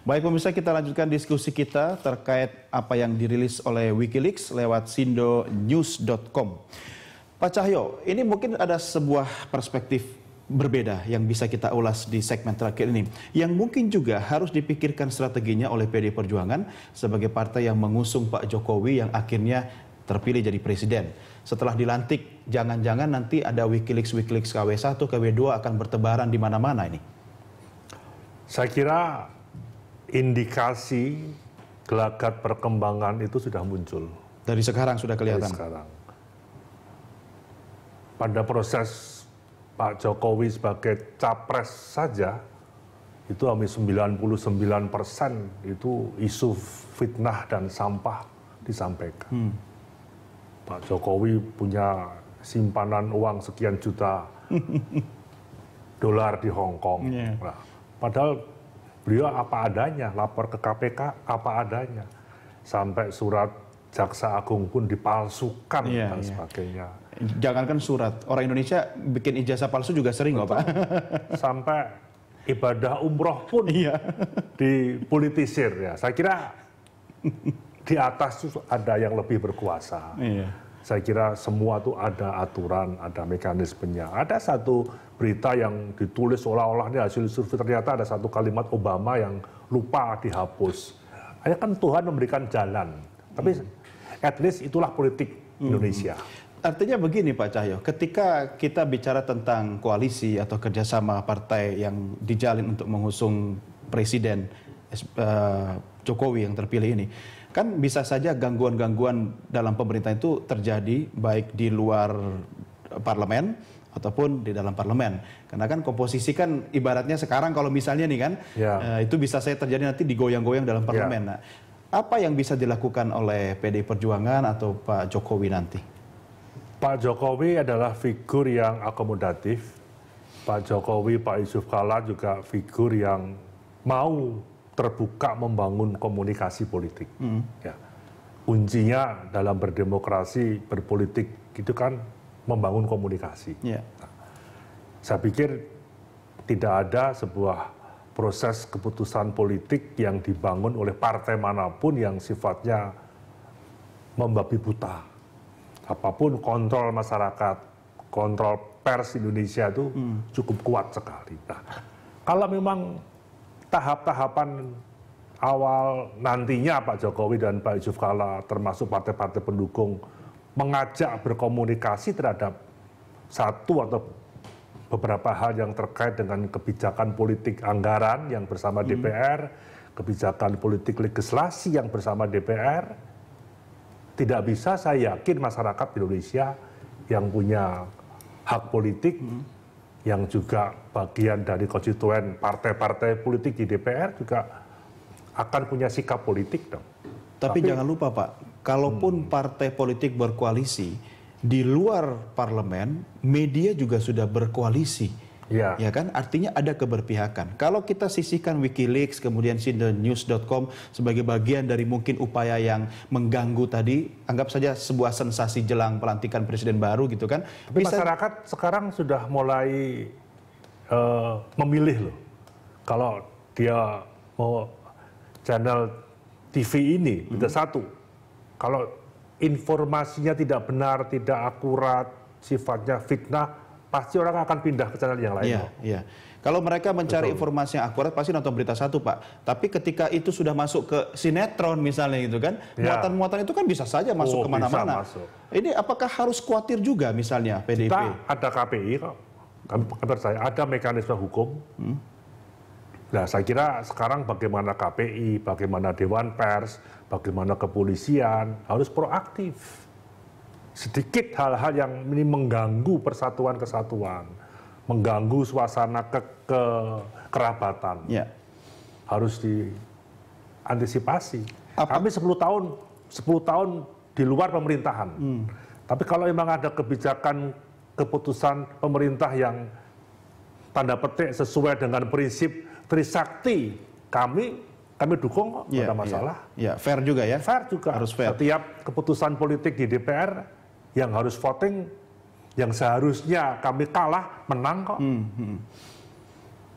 Baik pemirsa, kita lanjutkan diskusi kita terkait apa yang dirilis oleh Wikileaks lewat sindonews.com. Pak Cahyo, ini mungkin ada sebuah perspektif berbeda yang bisa kita ulas di segmen terakhir ini. Yang mungkin juga harus dipikirkan strateginya oleh PD Perjuangan sebagai partai yang mengusung Pak Jokowi yang akhirnya terpilih jadi presiden. Setelah dilantik, jangan-jangan nanti ada Wikileaks KW1, KW2 akan bertebaran di mana-mana ini. Saya kira indikasi gelagat perkembangan itu sudah muncul. Dari sekarang sudah kelihatan? Dari sekarang. Pada proses Pak Jokowi sebagai capres saja, itu hampir 99% itu isu fitnah dan sampah disampaikan. Pak Jokowi punya simpanan uang sekian juta dolar di Hong Kong. Nah, padahal beliau apa adanya, lapor ke KPK apa adanya. Sampai surat Jaksa Agung pun dipalsukan dan sebagainya. Jangankan surat, orang Indonesia bikin ijazah palsu juga sering kok Pak. Sampai ibadah umroh pun dipolitisir ya. Saya kira di atas itu ada yang lebih berkuasa. Saya kira semua itu ada aturan, ada mekanismenya. Ada satu berita yang ditulis seolah-olah ini hasil survei, ternyata ada satu kalimat Obama yang lupa dihapus. Hanya kan Tuhan memberikan jalan. Tapi at least itulah politik Indonesia. Artinya begini Pak Cahyo, ketika kita bicara tentang koalisi atau kerjasama partai yang dijalin untuk mengusung Presiden Jokowi yang terpilih ini, kan bisa saja gangguan-gangguan dalam pemerintahan itu terjadi baik di luar parlemen ataupun di dalam parlemen. Karena kan komposisi kan ibaratnya sekarang kalau misalnya nih kan, itu bisa saja terjadi nanti digoyang-goyang dalam parlemen. Nah, apa yang bisa dilakukan oleh PDI Perjuangan atau Pak Jokowi nanti? Pak Jokowi adalah figur yang akomodatif. Pak Jokowi, Pak Yusuf Kalla juga figur yang mau terbuka membangun komunikasi politik. Ya. Kuncinya dalam berdemokrasi, berpolitik itu kan membangun komunikasi. Nah, saya pikir tidak ada sebuah proses keputusan politik yang dibangun oleh partai manapun yang sifatnya membabi buta. Apapun kontrol masyarakat, kontrol pers Indonesia itu cukup kuat sekali. Nah, kalau memang tahap-tahapan awal nantinya Pak Jokowi dan Pak Yusuf Kalla termasuk partai-partai pendukung mengajak berkomunikasi terhadap satu atau beberapa hal yang terkait dengan kebijakan politik anggaran yang bersama DPR, kebijakan politik legislasi yang bersama DPR, tidak bisa saya yakin masyarakat Indonesia yang punya hak politik, yang juga bagian dari konstituen partai-partai politik di DPR juga akan punya sikap politik dong. Tapi jangan lupa Pak, kalaupun partai politik berkoalisi, di luar parlemen, media juga sudah berkoalisi. Ya kan, artinya ada keberpihakan. Kalau kita sisihkan Wikileaks, kemudian sindonews.com sebagai bagian dari mungkin upaya yang mengganggu tadi, anggap saja sebuah sensasi jelang pelantikan presiden baru gitu kan. Tapi masyarakat sekarang sudah mulai memilih loh. Kalau dia mau channel TV ini, itu satu. Kalau informasinya tidak benar, tidak akurat, sifatnya fitnah, pasti orang akan pindah ke channel yang lain. Kalau mereka mencari informasi yang akurat, pasti nonton berita satu Pak. Tapi ketika itu sudah masuk ke sinetron misalnya gitu kan, muatan-muatan itu kan bisa saja masuk kemana-mana. Ini apakah harus khawatir juga misalnya PDIP? Kita ada KPI kok, kabar saya ada mekanisme hukum. Nah, saya kira sekarang bagaimana KPI, bagaimana Dewan Pers, bagaimana kepolisian harus proaktif. Sedikit hal-hal yang ini mengganggu persatuan kesatuan, mengganggu suasana kekerabatan, harus diantisipasi. Kami 10 tahun di luar pemerintahan. Tapi kalau memang ada kebijakan keputusan pemerintah yang tanda petik sesuai dengan prinsip Trisakti, kami dukung kok, tidak ada masalah. Fair juga ya? Fair juga. Harus fair. Setiap keputusan politik di DPR yang harus voting, yang seharusnya kami kalah, menang kok.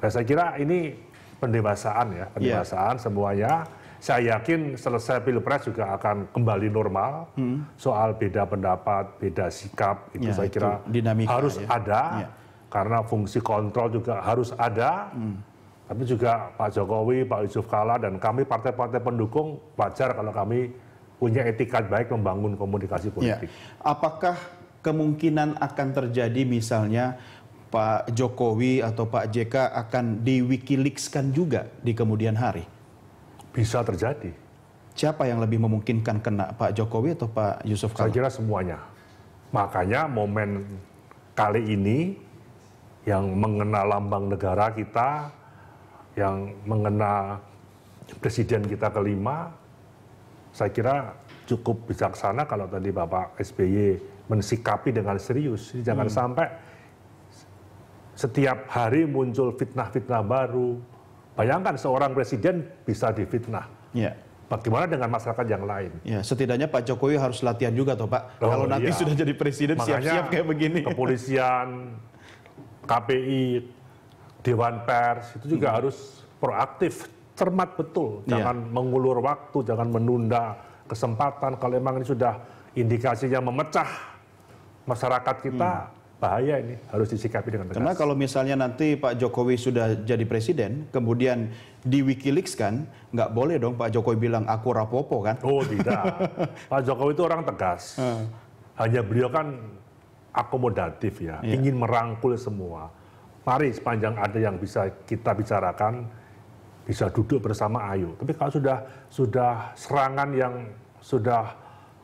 Nah, saya kira ini pendewasaan ya, pendewasaan semuanya. Saya yakin selesai Pilpres juga akan kembali normal. Soal beda pendapat, beda sikap, itu saya kira harus ada. Karena fungsi kontrol juga harus ada. Tapi juga Pak Jokowi, Pak Yusuf Kalla, dan kami partai-partai pendukung wajar kalau kami punya etika baik membangun komunikasi politik. Apakah kemungkinan akan terjadi misalnya Pak Jokowi atau Pak JK akan di Wikileaks-kan juga di kemudian hari? Bisa terjadi. Siapa yang lebih memungkinkan kena, Pak Jokowi atau Pak Yusuf Kalla? Saya kira semuanya. Makanya momen kali ini yang mengena lambang negara kita, yang mengena presiden kita kelima, saya kira cukup bijaksana kalau tadi Bapak SBY mensikapi dengan serius. Jangan sampai setiap hari muncul fitnah-fitnah baru. Bayangkan seorang presiden bisa difitnah. Bagaimana dengan masyarakat yang lain? Ya, setidaknya Pak Jokowi harus latihan juga toh Pak. Kalau nanti sudah jadi presiden siap-siap kayak begini. Kepolisian, KPI, Dewan Pers itu juga harus proaktif, cermat betul. Jangan mengulur waktu, jangan menunda kesempatan. Kalau memang ini sudah indikasinya memecah masyarakat kita, bahaya ini, harus disikapi dengan tegas. Karena kalau misalnya nanti Pak Jokowi sudah jadi presiden, kemudian di Wikileaks kan, nggak boleh dong Pak Jokowi bilang aku rapopo kan? Oh tidak, Pak Jokowi itu orang tegas. Hanya beliau kan akomodatif ya, ingin merangkul semua. Mari sepanjang ada yang bisa kita bicarakan, bisa duduk bersama, ayo. Tapi kalau sudah serangan yang sudah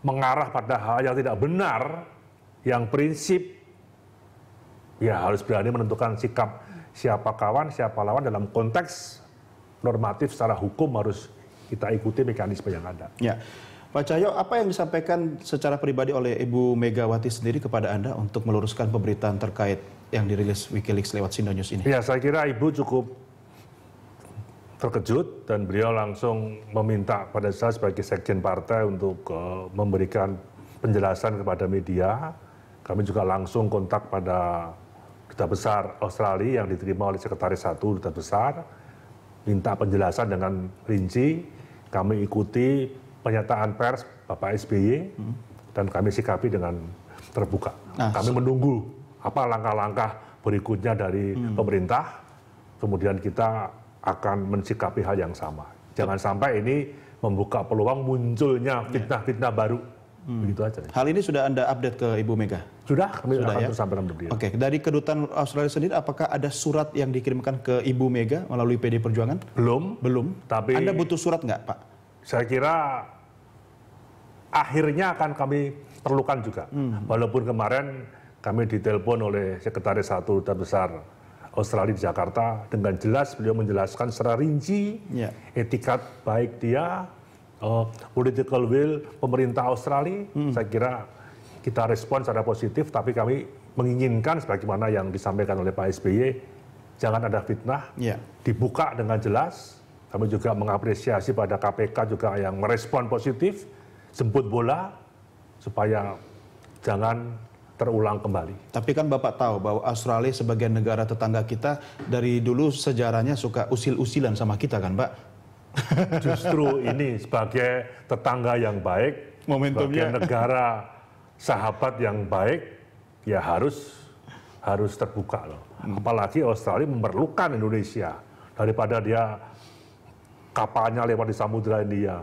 mengarah pada hal yang tidak benar, yang prinsip, ya harus berani menentukan sikap siapa kawan, siapa lawan dalam konteks normatif secara hukum harus kita ikuti mekanisme yang ada. Ya. Pak Cahyo, apa yang disampaikan secara pribadi oleh Ibu Megawati sendiri kepada Anda untuk meluruskan pemberitaan terkait yang dirilis Wikileaks lewat Sindo News ini? Ya, saya kira Ibu cukup terkejut dan beliau langsung meminta pada saya sebagai sekjen partai untuk memberikan penjelasan kepada media. Kami juga langsung kontak pada Duta Besar Australia yang diterima oleh Sekretaris 1 Duta Besar, minta penjelasan dengan rinci. Kami ikuti pernyataan pers Bapak SBY dan kami sikapi dengan terbuka. Kami menunggu apa langkah-langkah berikutnya dari pemerintah, kemudian kita akan mensikapi hal yang sama. Jangan sampai ini membuka peluang munculnya fitnah-fitnah baru. Begitu aja. Hal ini sudah Anda update ke Ibu Mega? Sudah, kami sudah akan sampaikan ke beliau. Oke, dari Kedutaan Australia sendiri, apakah ada surat yang dikirimkan ke Ibu Mega melalui PD Perjuangan? Belum. Belum. Tapi Anda butuh surat nggak, Pak? Saya kira akhirnya akan kami perlukan juga. Walaupun kemarin kami ditelepon oleh Sekretaris 1 Duta Besar Australia di Jakarta, dengan jelas beliau menjelaskan secara rinci etikat baik dia, political will pemerintah Australia. Saya kira kita respon secara positif, tapi kami menginginkan sebagaimana yang disampaikan oleh Pak SBY, jangan ada fitnah, dibuka dengan jelas. Kami juga mengapresiasi pada KPK juga yang merespon positif, jemput bola, supaya jangan terulang kembali. Tapi kan Bapak tahu bahwa Australia sebagai negara tetangga kita dari dulu sejarahnya suka usil-usilan sama kita kan, Pak? Justru ini sebagai tetangga yang baik, momentumnya, sebagai negara sahabat yang baik, ya harus terbuka loh. Apalagi Australia memerlukan Indonesia daripada dia kapalnya lewat di Samudra India,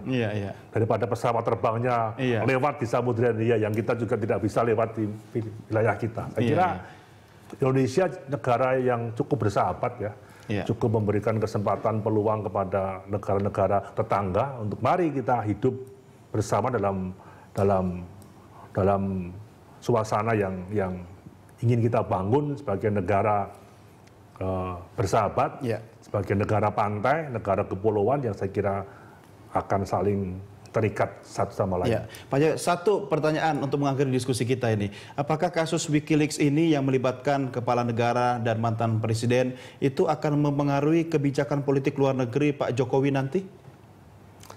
daripada pesawat terbangnya lewat di Samudra India yang kita juga tidak bisa lewat di wilayah kita. Saya kira Indonesia negara yang cukup bersahabat ya, cukup memberikan kesempatan peluang kepada negara-negara tetangga untuk mari kita hidup bersama dalam suasana yang ingin kita bangun sebagai negara bersahabat, sebagai negara pantai, negara kepulauan yang saya kira akan saling terikat satu sama lain. Pak Jaya, satu pertanyaan untuk mengakhiri diskusi kita ini. Apakah kasus Wikileaks ini yang melibatkan kepala negara dan mantan presiden itu akan mempengaruhi kebijakan politik luar negeri Pak Jokowi nanti?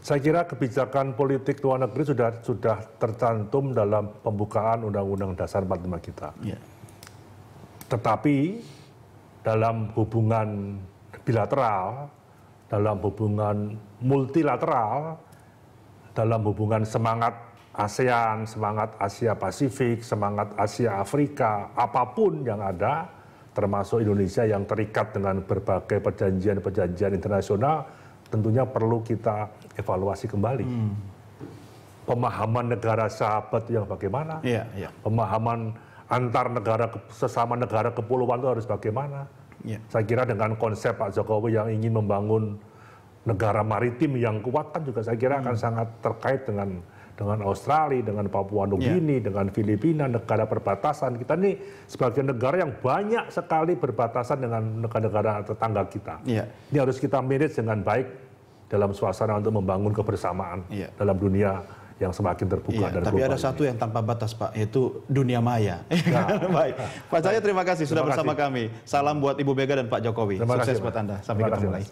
Saya kira kebijakan politik luar negeri sudah tercantum dalam pembukaan Undang-Undang Dasar 45 kita. Tetapi dalam hubungan bilateral, dalam hubungan multilateral, dalam hubungan semangat ASEAN, semangat Asia Pasifik, semangat Asia Afrika, apapun yang ada, termasuk Indonesia yang terikat dengan berbagai perjanjian-perjanjian internasional, tentunya perlu kita evaluasi kembali. Pemahaman negara sahabat yang bagaimana, pemahaman antar negara, sesama negara kepulauan itu harus bagaimana. Saya kira dengan konsep Pak Jokowi yang ingin membangun negara maritim yang kuat kan juga saya kira akan sangat terkait dengan Australia, dengan Papua Nugini, dengan Filipina, negara perbatasan. Kita ini sebagai negara yang banyak sekali berbatasan dengan negara-negara tetangga kita. Ini harus kita manage dengan baik dalam suasana untuk membangun kebersamaan dalam dunia yang semakin terbuka dan tapi global. ada satu yang tanpa batas, Pak, yaitu dunia maya. Baik, Pak Cahyo terima kasih sudah bersama kami. Salam buat Ibu Mega dan Pak Jokowi. Sukses buat Anda. Sampai ketemu lagi.